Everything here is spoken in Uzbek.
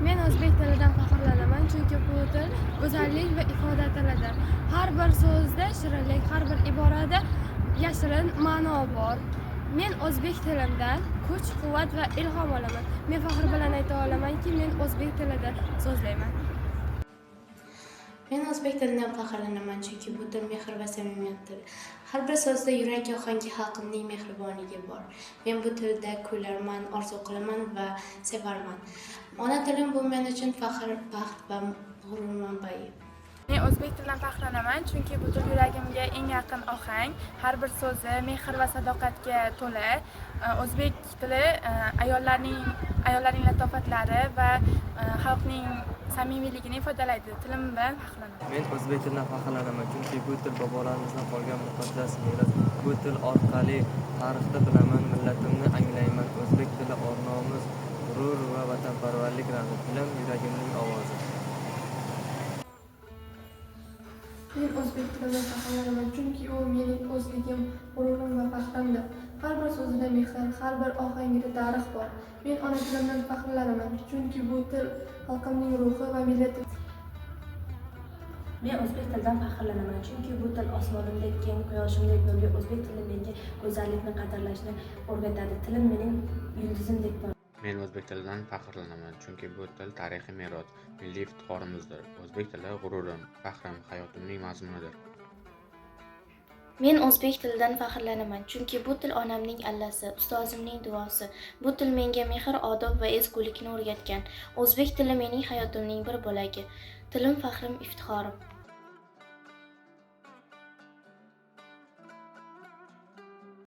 Men o'zbek tilidan faxrlanaman, chunki bu til go'zallik va ifoda tilidir. Har bir so'zda shirinlik, har bir iborada yashirin ma'no bor. Men o'zbek tilimdan kuch-quvvat va ilhom olaman. Men faxr bilan ayta olamanki, men o'zbek tilida so'zlayman. Men o'zbek tilidan faxrlanaman, chunki bu til mehr va samimiyat tili. Har bir so'zda yurak ohangi xalqimning mehribonligi bor. Men bu tilda kuylarman, orzu qilaman va sevarman. Ona tilim bu men uchun faxr, baxt va g'urur manbai. Men o'zbek tilidan faxrlanaman, chunki bu til yuragimga eng yaqin ohang, har bir so'zi mehr va sadoqatga to'la. O'zbek tili ayollarning latofatlari va xalqning samimiyligini ifodalaydi. Tilim bilan faxrlanaman. Men o'zbek tilidan faxrlanaman, chunki bu til bobolarimizdan qolgan muqaddas meros. Bu til orqali tarixni bilaman, millatimni anglayman. O'zbek tili or-nomus, g'urur va vatanparvarlik ramzi. Tilim yuragimning ovozi. Men o'zbek tilidan faxrlanaman, chunki u mening o'zligim, g'ururim va faxrimdir. Har bir so'zida mehr, har bir ohangida tarix bor. Men ona tilimdan faxrlanaman, chunki bu til xalqimning ruhi va millatim. Men o'zbek tilidan faxrlanaman, chunki bu til osmonimdek keng, quyoshimdek nurli. O'zbek tili menga go'zallikni qadrlashni o'rgatadi. Tilim mening yulduzimdek bor. Men o'zbek tilidan faxrlanaman, chunki bu til tarixiy meros, milliy iftixorimizdir. O'zbek tili g'ururim, faxrim, hayotimning mazmunidir. Men o'zbek tilidan faxrlanaman, chunki bu til onamning allasi, ustozimning duosi. Bu til menga mehr, odob va ezgulikni o'rgatgan. O'zbek tili mening hayotimning bir bo'lagi. Tilim faxrim, iftixorim.